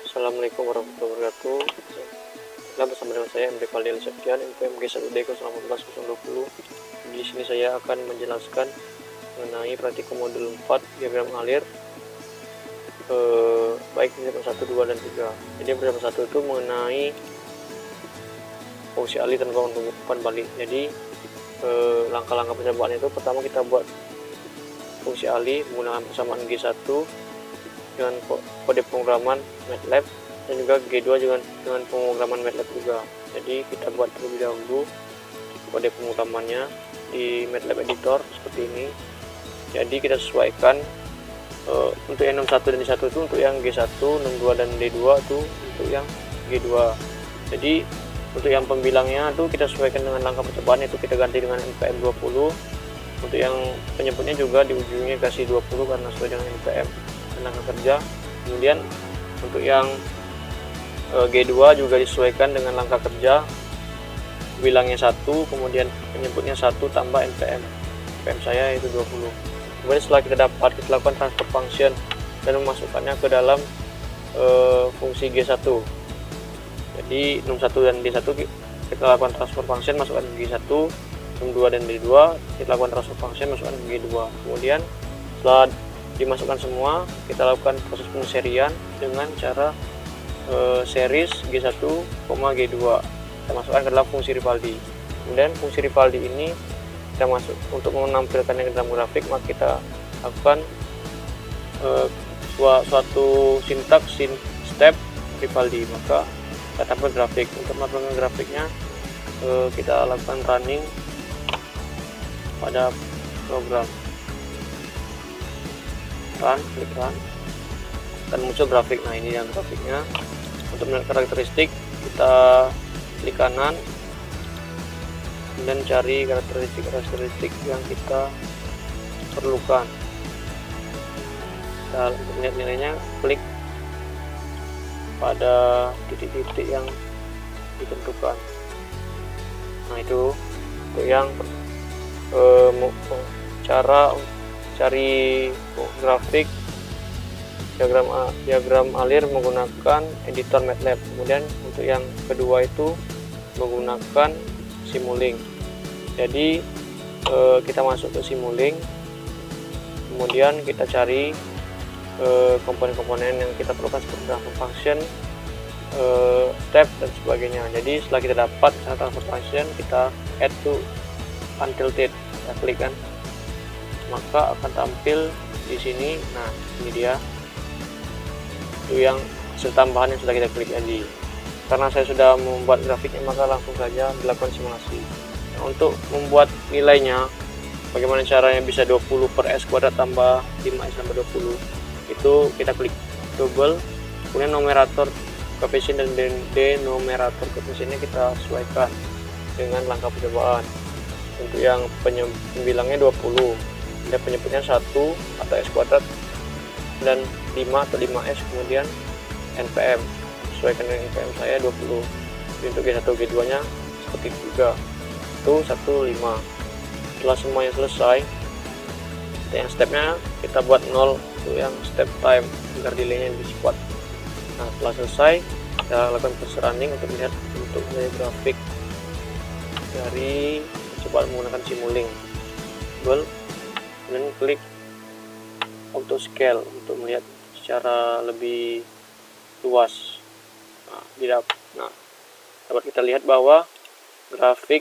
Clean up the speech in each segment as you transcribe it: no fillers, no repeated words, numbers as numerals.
Assalamualaikum warahmatullahi wabarakatuh. Bersama dengan saya MD Fadil Septian, NPM G1D018-020. Di sini saya akan menjelaskan mengenai praktikum modul 4 diagram alir, baik bersama 1, 2, dan 3. Jadi bersama 1 itu mengenai fungsi alir dan umpan balik. Jadi langkah-langkah percobaan itu, pertama kita buat fungsi alir menggunakan persamaan G1 dengan kode pemrograman MATLAB, dan juga G2 dengan pemrograman MATLAB juga. Jadi kita buat terlebih dahulu kode pemrogramannya di MATLAB editor seperti ini. Jadi kita sesuaikan untuk yang 61 dan D1 itu untuk yang G1, 62 dan D2 itu untuk yang G2. Jadi untuk yang pembilangnya itu kita sesuaikan dengan langkah percobaan, itu kita ganti dengan NPM 20. Untuk yang penyebutnya juga di ujungnya kasih 20 karena sesuai dengan NPM langkah kerja. Kemudian untuk yang G2 juga disesuaikan dengan langkah kerja, bilangnya 1, kemudian penyebutnya 1 tambah NPM saya itu 20. Kemudian setelah kita dapat, kita lakukan transfer function dan memasukkannya ke dalam fungsi G1. Jadi 61 dan D1 kita lakukan transfer function, masukkan ke G1, 62 dan D2 kita lakukan transfer function, masukkan ke G2. Kemudian setelah dimasukkan semua, kita lakukan proses penyerian dengan cara series G1, G2 kita masukkan ke dalam fungsi Rivaldi. Kemudian fungsi Rivaldi ini kita masuk untuk menampilkannya ke dalam grafik, maka kita lakukan suatu sintaks step Rivaldi, maka kita tampil grafik. Untuk menampilkan grafiknya kita lakukan running pada program, klik run, dan muncul grafik. Nah, ini yang grafiknya. Untuk melihat karakteristik, kita klik kanan dan cari karakteristik yang kita perlukan. Kita lihat nilainya, klik pada titik-titik yang ditentukan. Nah, itu untuk yang cara cari grafik diagram alir menggunakan editor MATLAB. Kemudian untuk yang kedua itu menggunakan Simulink. Jadi kita masuk ke Simulink, kemudian kita cari komponen-komponen yang kita perlukan seperti transfer function, step dan sebagainya. Jadi setelah kita dapat transfer function, kita add to untilted, kita klik kan, maka akan tampil di sini. Nah, ini dia itu yang hasil tambahan yang sudah kita klik tadi. Karena saya sudah membuat grafiknya, maka langsung saja dilakukan simulasi. Nah, untuk membuat nilainya, bagaimana caranya bisa 20 per S kuadrat tambah 5S tambah 20, itu kita klik double, kemudian numerator koefisien dan denominator koefisiennya kita sesuaikan dengan langkah percobaan. Untuk yang pembilangnya 20, dan penyebutnya 1 atau S kuadrat, dan 5 atau 5S, kemudian NPM sesuaikan dengan NPM saya 20. Untuk G1 G2 nya seperti itu juga, itu 1, 5. Setelah semuanya selesai, yang stepnya kita buat 0 untuk yang step time agar delaynya lebih cepat. Nah, setelah selesai kita lakukan proses running untuk melihat bentuk dari grafik dari percobaan menggunakan Simulink. Kemudian klik auto scale untuk melihat secara lebih luas. Nah, dapat kita lihat bahwa grafik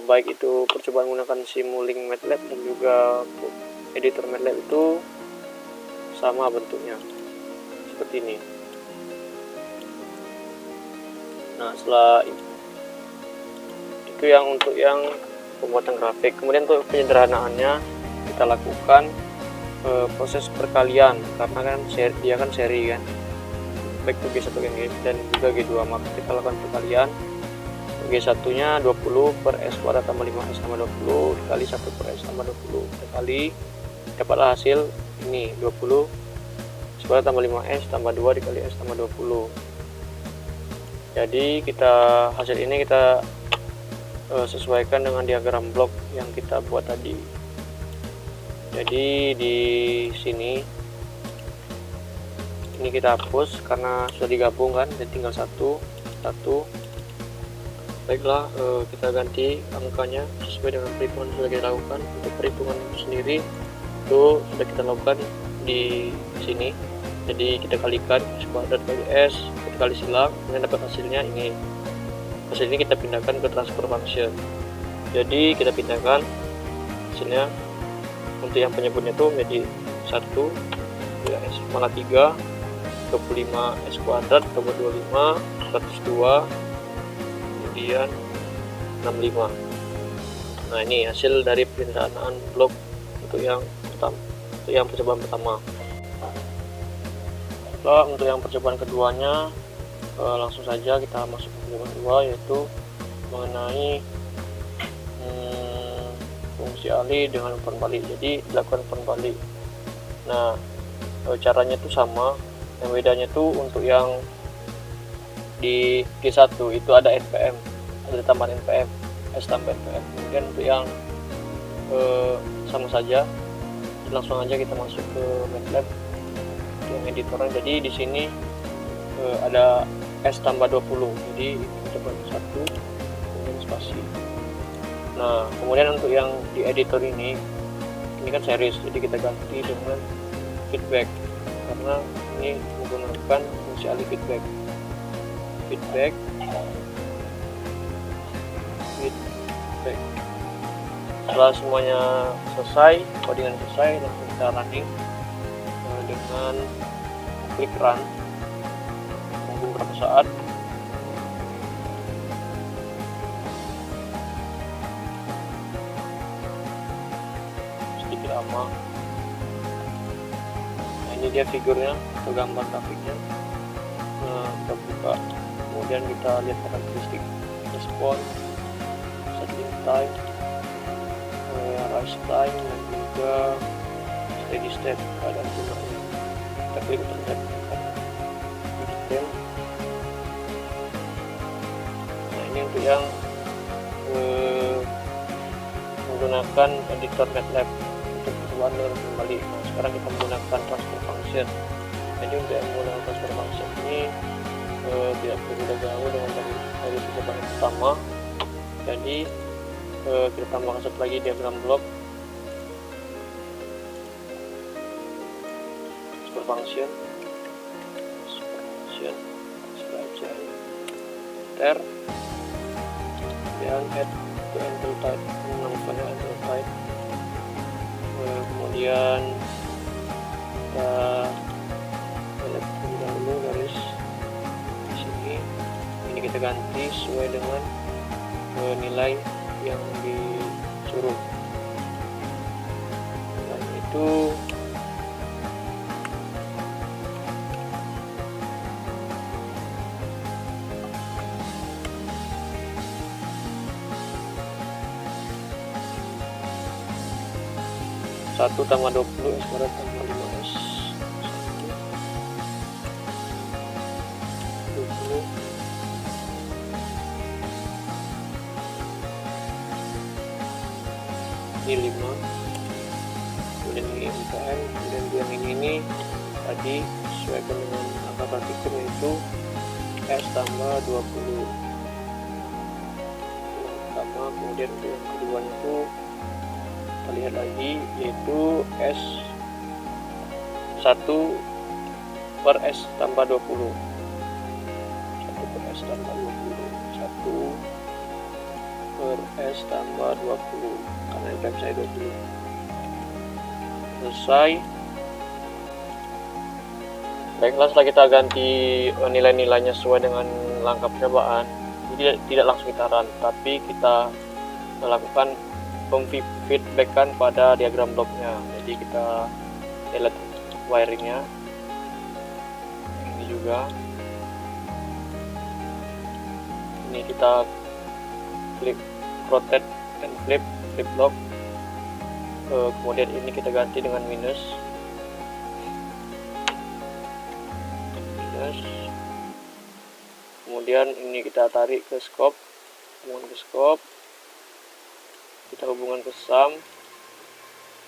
baik itu percobaan menggunakan Simulink MATLAB dan juga editor MATLAB itu sama bentuknya seperti ini. Nah, setelah itu yang untuk yang pembuatan grafik. Kemudian untuk penyederhanaannya kita lakukan proses perkalian, karena kan dia kan seri kan, baik itu G1 dan juga G2, maka kita lakukan perkalian. G1 nya 20 per S kuadrat tambah 5S tambah 20 dikali 1 per S tambah 20, dikali dapatlah hasil ini 20 S kuadrat tambah 5S tambah 2 dikali S tambah 20. Jadi hasil ini kita sesuaikan dengan diagram blok yang kita buat tadi. Jadi di sini ini kita hapus karena sudah digabung kan, jadi tinggal satu. Baiklah, kita ganti angkanya sesuai dengan perhitungan yang sudah kita lakukan. Untuk perhitungan sendiri itu sudah kita lakukan di sini, jadi kita kalikan S kuadrat kali S, kita kali silang, kemudian dapat hasilnya ini. Hasil ini kita pindahkan ke transfer function, jadi kita pindahkan hasilnya untuk yang penyebutnya itu menjadi 1 ya, S pangkat 3 25 S kuadrat tambah 25 102 kemudian 65. Nah, ini hasil dari perencanaan blok untuk yang pertama, untuk yang percobaan pertama. Nah, untuk yang percobaan keduanya langsung saja kita masuk ke percobaan kedua, yaitu mengenai fungsi alih dengan umpan balik. Jadi dilakukan umpan balik. Nah, caranya itu sama, yang bedanya tuh untuk yang di G1 itu ada NPM, ada tambahan NPM, S tambah NPM. Kemudian untuk yang sama saja, langsung aja kita masuk ke MATLAB yang editornya. Jadi di sini ada S tambah 20, jadi kita buat 1 kemudian spasi. Nah, kemudian untuk yang di editor ini kan series, jadi kita ganti dengan feedback karena ini menggunakan fungsi alih feedback. Setelah semuanya selesai, codingan selesai, langsung kita running dengan klik run, tunggu beberapa saat. Sedikit lama. Nah, ini dia figurnya atau gambar grafiknya. Kita buka, kemudian kita lihat karakteristik respon, settling time, rise time, dan juga steady state keadaan gunanya. Kita klik untuk melihat di detail. Nah, ini untuk yang menggunakan editor MATLAB untuk percobaan dengan kembali. Nah, sekarang kita menggunakan transfer function. Jadi untuk yang menggunakan transfer function ini tidak berbeda jauh dengan dari percobaan yang pertama. Jadi kita tambahkan satu lagi diagram blok, transfer function saja enter, dan add to enter type, menambahkan enter type. Kemudian kita lihat terlebih dahulu garis di sini, ini kita ganti sesuai dengan nilai yang disuruh. Dan itu satu tambah 20 S kuadrat tambah 5S 20 ini 5, kemudian ini MPM, kemudian yang ini tadi sesuaikan dengan angka praktikum, yaitu S tambah 20 yang pertama. Kemudian untuk yang kedua itu kita lihat lagi, yaitu S 1 per S tambah 20, 1 per S tambah 20, 1 per S tambah 20 karena MPM saya 20. Selesai. Baiklah, setelah kita ganti nilai-nilainya sesuai dengan langkah percobaan, jadi tidak langsung kita run, tapi kita melakukan feedbackan pada diagram bloknya. Jadi kita lihat wiringnya, ini juga, ini kita klik rotate dan flip block. Kemudian ini kita ganti dengan minus. Kemudian ini kita tarik ke scope, kita hubungkan ke sum.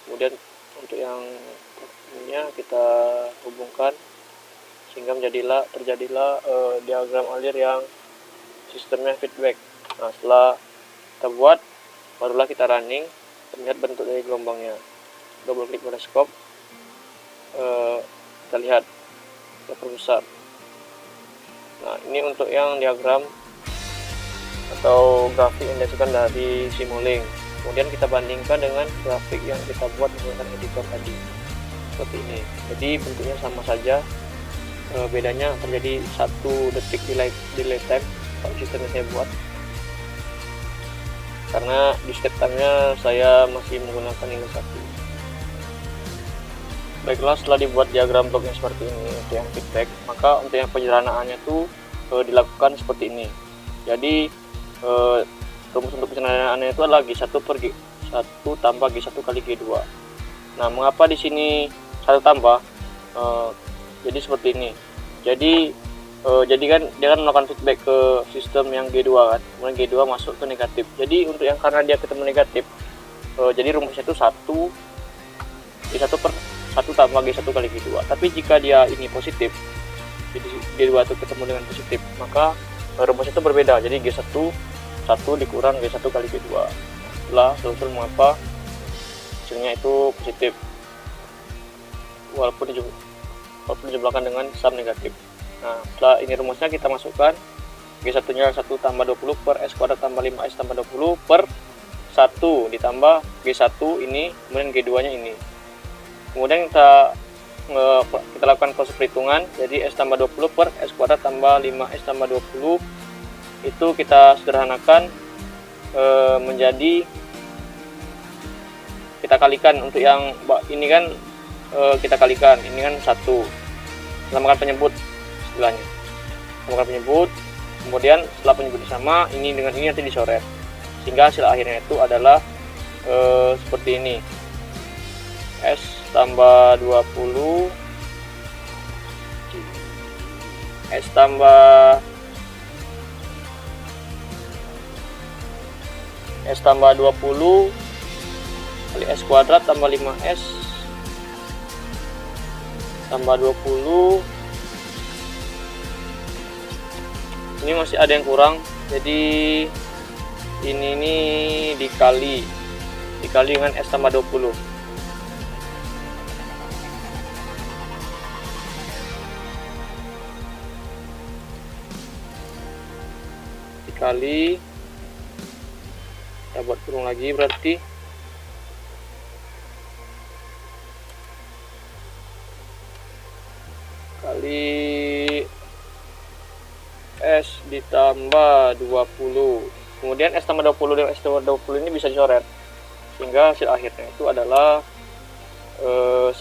Kemudian untuk yang ini kita hubungkan sehingga terjadilah diagram alir yang sistemnya feedback. Nah, setelah kita buat, barulah kita running, terlihat bentuk dari gelombangnya. Double klik pada scope, kita lihat, kita perbesar. Nah, ini untuk yang diagram atau grafik yang dihasilkan dari Simulink. Kemudian kita bandingkan dengan grafik yang kita buat menggunakan editor tadi, seperti ini. Jadi bentuknya sama saja, bedanya terjadi 1 detik delay time kalau sistemnya saya buat, karena di step time-nya saya masih menggunakan nilai 1. Baiklah, setelah dibuat diagram bloknya seperti ini untuk yang feedback, maka untuk yang penyederhanaannya itu dilakukan seperti ini. Jadi rumus untuk penyederhanaannya itu adalah G1 per G1 tambah G1 kali G2. Nah, mengapa di sini 1 tambah? Jadi seperti ini. Jadi kan dia kan melakukan feedback ke sistem yang G2 kan, kemudian G2 masuk ke negatif. Jadi untuk yang karena dia ketemu negatif, jadi rumusnya itu 1 G1 per 1 tambah G1 kali G2. Tapi jika dia ini positif, jadi G2 itu ketemu dengan positif, maka rumusnya itu berbeda. Jadi G1 1 dikurang G1 kali G2. Setelah selesai mengapa hasilnya itu positif, walaupun dijumlahkan dengan sum negatif. Nah, setelah ini rumusnya kita masukkan, G1 nya 1 tambah 20 per S kuadrat tambah 5S tambah 20 per 1 ditambah G1 ini, kemudian G2 nya ini. Kemudian kita lakukan proses perhitungan. Jadi S tambah 20 per S kuadrat tambah 5S tambah 20 itu kita sederhanakan menjadi, kita kalikan untuk yang ini kan, kita kalikan ini kan 1, samakan penyebut istilahnya, samakan penyebut, kemudian setelah penyebut sama, ini dengan ini nanti dicoret, sehingga hasil akhirnya itu adalah seperti ini. S tambah 20 S tambah 20 kali S kuadrat tambah 5S tambah 20. Ini masih ada yang kurang, jadi ini dikali dengan S tambah 20. Dikali, kita buat kurung lagi, berarti kali S ditambah 20. Kemudian S tambah 20 dan S tambah 20 ini bisa dicoret, sehingga hasil akhirnya itu adalah 1.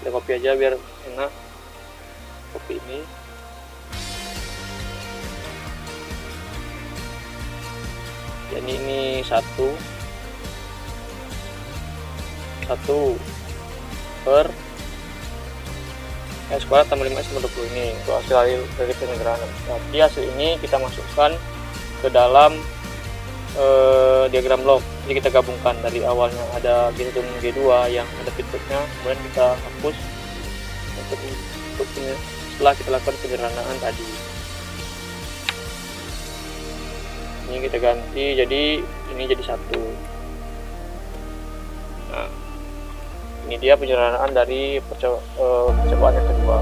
Kita copy aja biar enak, copy ini. Jadi ini 1 per S kuadrat tambah 5S tambah 20 ini untuk hasil dari penyederhanaan. Jadi hasil ini kita masukkan ke dalam diagram blok. Jadi kita gabungkan dari awalnya ada G1 dan G2 yang ada feedbacknya, kemudian kita hapus untuknya setelah kita lakukan penyederhanaan tadi. Ini kita ganti, jadi ini jadi 1. Nah, ini dia penyederhanaan dari percobaan yang kedua.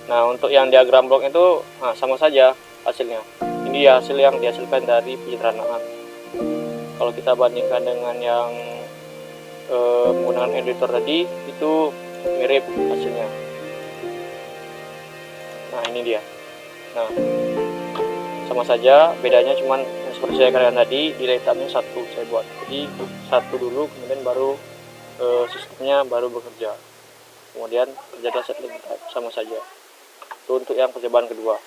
Nah, untuk yang diagram blok itu sama saja hasilnya. Ini dia hasil yang dihasilkan dari penyederhanaan. Kalau kita bandingkan dengan yang menggunakan editor tadi, itu mirip hasilnya. Nah, ini dia. Nah, sama saja, bedanya cuman seperti saya katakan tadi, delay time-nya 1 saya buat. Jadi 1 dulu, kemudian baru sistemnya baru bekerja. Kemudian terjadi settling time, sama saja. Itu untuk yang percobaan kedua.